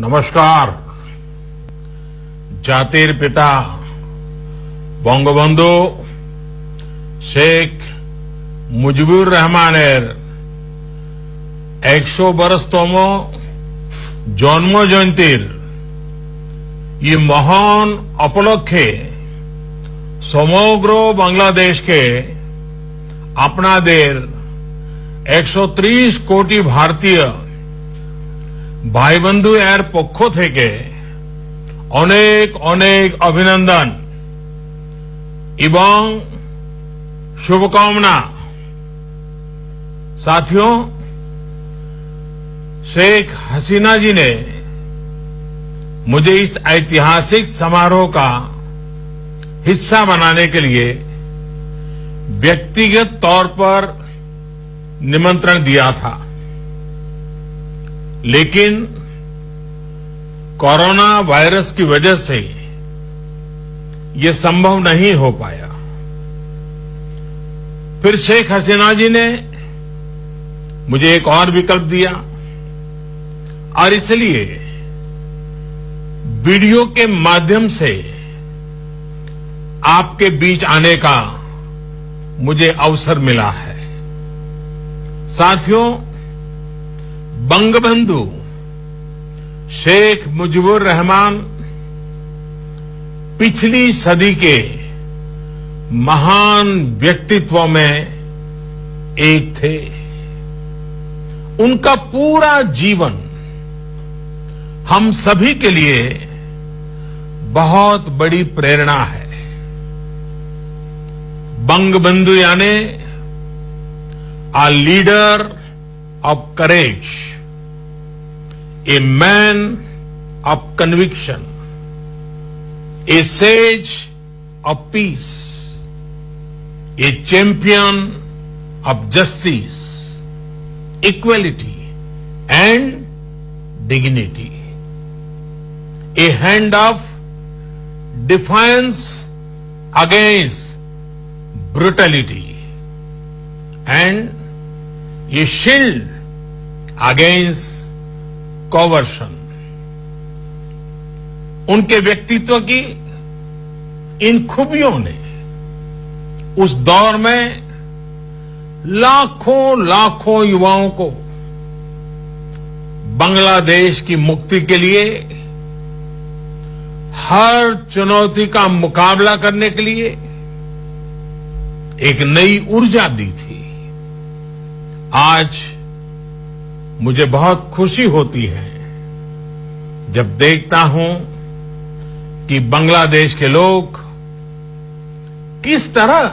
নমস্কার। জাতির পিতা বঙ্গবন্ধু শেখ মুজিবুর রহমানের 100 বরসতম জন্মজয়ন্তীর ये महान उपलक्ष्य समग्र बांग्लादेश के আপনাদের 130 কোটি ভারতীয় ভাই বন্ধু এর পক্ষ থেকে অনেক অনেক অভিনন্দন এবং शुभकामना। साथियों, शेख हसीना जी ने मुझे इस ऐतिहासिक समारोह का हिस्सा बनाने के लिए व्यक्तिगत तौर पर निमंत्रण दिया था, लेकिन कोरोना वायरस की वजह से ये संभव नहीं हो पाया। फिर शेख हसीना जी ने मुझे एक और विकल्प दिया और इसलिए वीडियो के माध्यम से आपके बीच आने का मुझे अवसर मिला है। साथियों, बंगबंधु शेख मुजीबुर रहमान पिछली सदी के महान व्यक्तित्वों में एक थे। उनका पूरा जीवन हम सभी के लिए बहुत बड़ी प्रेरणा है। बंगबंधु यानी a leader of courage, a man of conviction, a sage of peace, a champion of justice, equality and dignity, a hand of defiance against brutality and a shield against coercion। उनके व्यक्तित्व की इन खूबियों ने उस दौर में लाखों लाखों युवाओं को बांग्लादेश की मुक्ति के लिए हर चुनौती का मुकाबला करने के लिए एक नई ऊर्जा दी थी। आज मुझे बहुत खुशी होती है जब देखता हूं कि बांग्लादेश के लोग किस तरह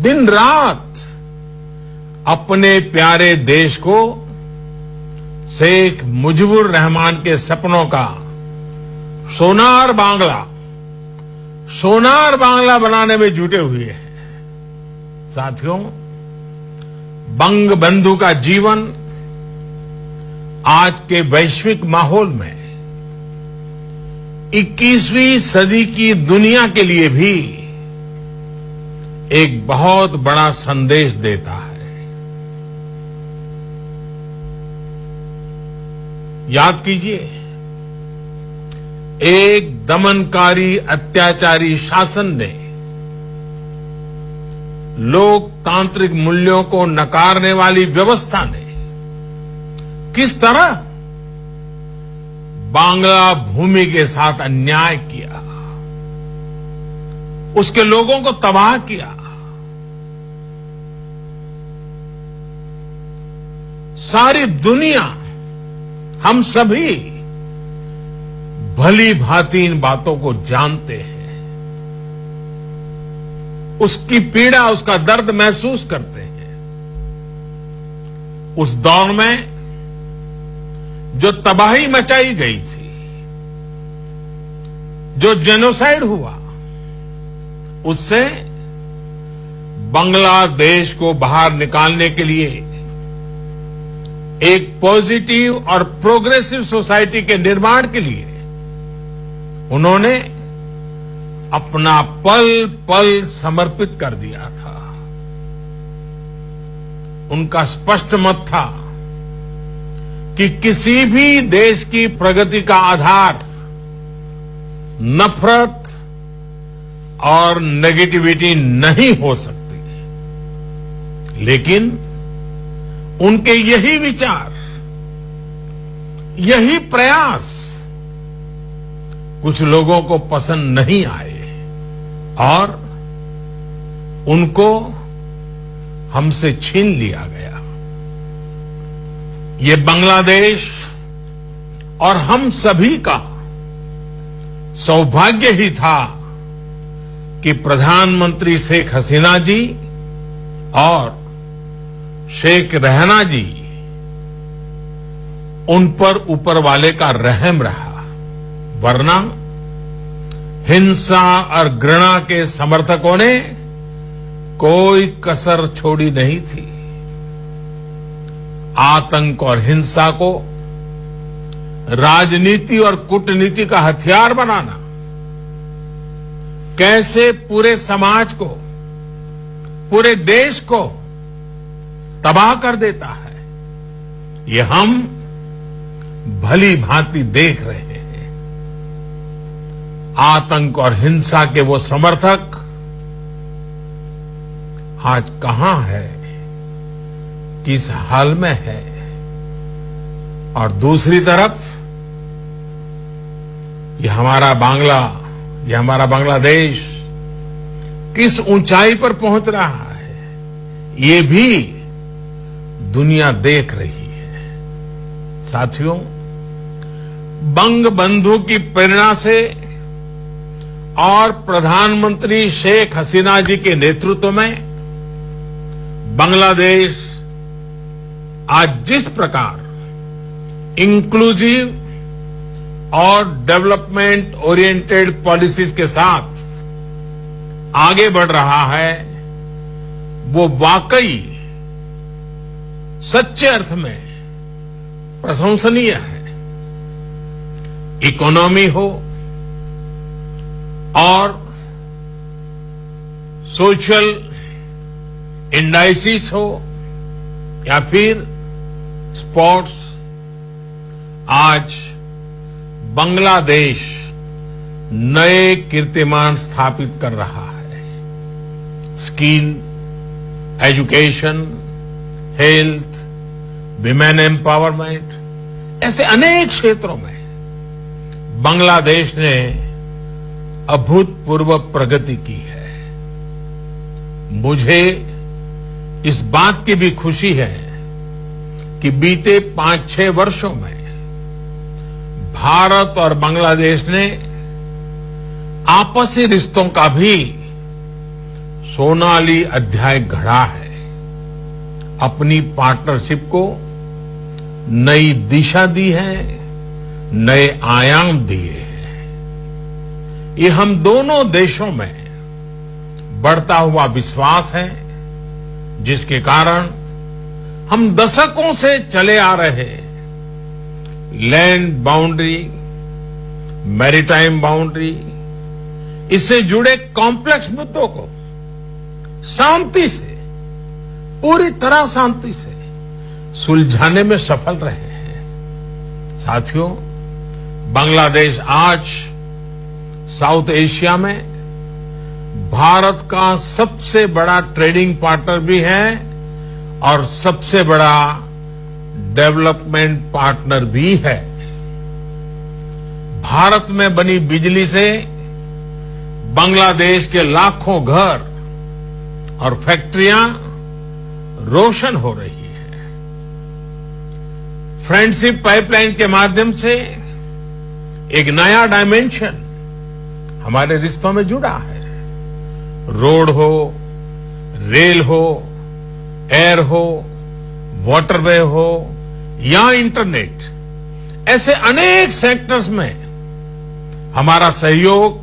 दिन रात अपने प्यारे देश को शेख मुजीबुर रहमान के सपनों का सोनार बांग्ला बनाने में जुटे हुए हैं। साथियों, बंगबंधु का जीवन आज के वैश्विक माहौल में 21वीं सदी की दुनिया के लिए भी एक बहुत बड़ा संदेश देता है। याद कीजिए, एक दमनकारी अत्याचारी शासन ने लोकतांत्रिक मूल्यों को नकारने वाली व्यवस्था ने किस तरह बांग्ला भूमि के साथ अन्याय किया, उसके लोगों को तबाह किया। सारी दुनिया, हम सभी भली भांति इन बातों को जानते हैं, उसकी पीड़ा, उसका दर्द महसूस करते हैं। उस दौर में जो तबाही मचाई गई थी, जो जेनोसाइड हुआ, उससे बांग्लादेश को बाहर निकालने के लिए एक पॉजिटिव और प्रोग्रेसिव सोसाइटी के निर्माण के लिए उन्होंने अपना पल पल समर्पित कर दिया था। उनका स्पष्ट मत था कि किसी भी देश की प्रगति का आधार नफरत और नेगेटिविटी नहीं हो सकती, लेकिन उनके यही विचार, यही प्रयास कुछ लोगों को पसंद नहीं आए और उनको हमसे छीन लिया गया। ये बांग्लादेश और हम सभी का सौभाग्य ही था कि प्रधानमंत्री शेख हसीना जी और शेख रहाना जी उन पर ऊपर वाले का रहम रहा, वरना हिंसा और घृणा के समर्थकों ने कोई कसर छोड़ी नहीं थी। आतंक और हिंसा को राजनीति और कूटनीति का हथियार बनाना कैसे पूरे समाज को, पूरे देश को तबाह कर देता है, ये हम भली भांति देख रहे हैं। आतंक और हिंसा के वो समर्थक आज कहां है, किस हाल में है, और दूसरी तरफ ये हमारा बांग्लादेश किस ऊंचाई पर पहुंच रहा है, ये भी दुनिया देख रही है। साथियों, बंग बंधु की प्रेरणा से और प्रधानमंत्री शेख हसीना जी के नेतृत्व में बांग्लादेश आज जिस प्रकार इंक्लूसिव और डेवलपमेंट ओरिएंटेड पॉलिसीज के साथ आगे बढ़ रहा है, वो वाकई सच्चे अर्थ में प्रशंसनीय है। इकोनॉमी हो और सोशल इंडाइसिस हो या फिर स्पोर्ट्स, आज बांग्लादेश नए कीर्तिमान स्थापित कर रहा है। Skill, education, health, women empowerment, ऐसे अनेक क्षेत्रों में बांग्लादेश ने अभूतपूर्व प्रगति की है। मुझे इस बात की भी खुशी है कि बीते 5-6 वर्षों में भारत और बांग्लादेश ने आपसी रिश्तों का भी सोनाली अध्याय गढ़ा है, अपनी पार्टनरशिप को नई दिशा दी है, नए आयाम दिए हैं। ये हम दोनों देशों में बढ़ता हुआ विश्वास है, जिसके कारण हम दशकों से चले आ रहे लैंड बाउंड्री, मैरीटाइम बाउंड्री, इससे जुड़े कॉम्प्लेक्स मुद्दों को शांति से, पूरी तरह शांति से सुलझाने में सफल रहे हैं। साथियों, बांग्लादेश आज साउथ एशिया में भारत का सबसे बड़ा ट्रेडिंग पार्टनर भी है और सबसे बड़ा डेवलपमेंट पार्टनर भी है। भारत में बनी बिजली से बांग्लादेश के लाखों घर और फैक्ट्रियां रोशन हो रही है। फ्रेंडशिप पाइपलाइन के माध्यम से एक नया डायमेंशन हमारे रिश्तों में जुड़ा है। रोड हो, रेल हो, एयर हो, वाटरवे हो या इंटरनेट, ऐसे अनेक सेक्टर्स में हमारा सहयोग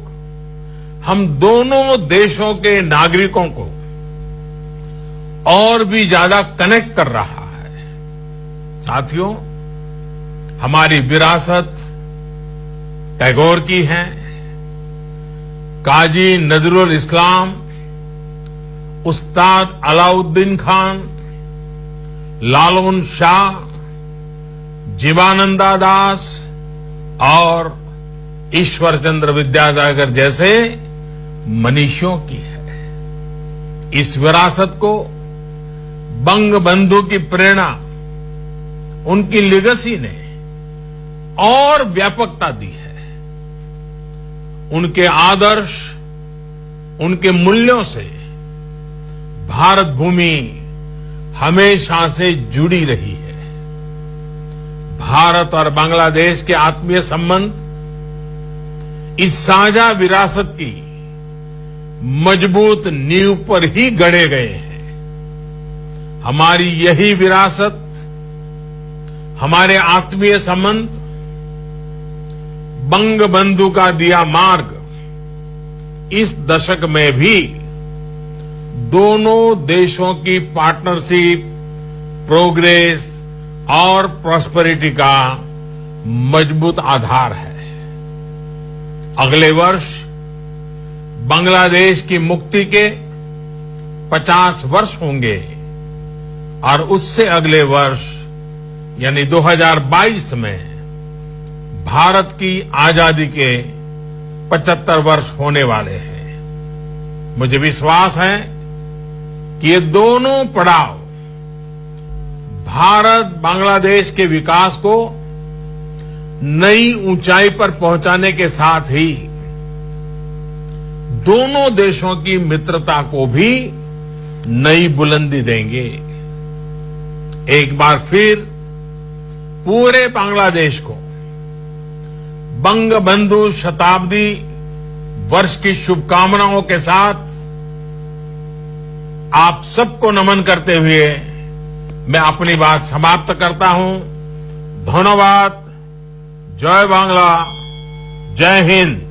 हम दोनों देशों के नागरिकों को और भी ज्यादा कनेक्ट कर रहा है। साथियों, हमारी विरासत टैगोर की है। काजी नजरुल इस्लाम, उस्ताद अलाउद्दीन खान, लालन शाह, जीवानंदा दास और ईश्वर चंद्र विद्यासागर जैसे मनीषियों की है। इस विरासत को बंग बंधु की प्रेरणा, उनकी लेगेसी ने और व्यापकता दी है। उनके आदर्श, उनके मूल्यों से भारत भूमि हमेशा से जुड़ी रही है। भारत और बांग्लादेश के आत्मीय संबंध इस साझा विरासत की मजबूत नींव पर ही गढ़े गए हैं। हमारी यही विरासत, हमारे आत्मीय संबंध, बंग बंधु का दिया मार्ग इस दशक में भी दोनों देशों की पार्टनरशिप, प्रोग्रेस और प्रॉस्पेरिटी का मजबूत आधार है। अगले वर्ष बांग्लादेश की मुक्ति के 50 वर्ष होंगे और उससे अगले वर्ष यानी 2022 में भारत की आजादी के 75 वर्ष होने वाले हैं। मुझे विश्वास है कि ये दोनों पड़ाव भारत बांग्लादेश के विकास को नई ऊंचाई पर पहुंचाने के साथ ही दोनों देशों की मित्रता को भी नई बुलंदी देंगे। एक बार फिर पूरे बांग्लादेश को बंग बंधु शताब्दी वर्ष की शुभकामनाओं के साथ आप सबको नमन करते हुए मैं अपनी बात समाप्त करता हूं। धन्यवाद। जय बांग्ला, जय हिंद।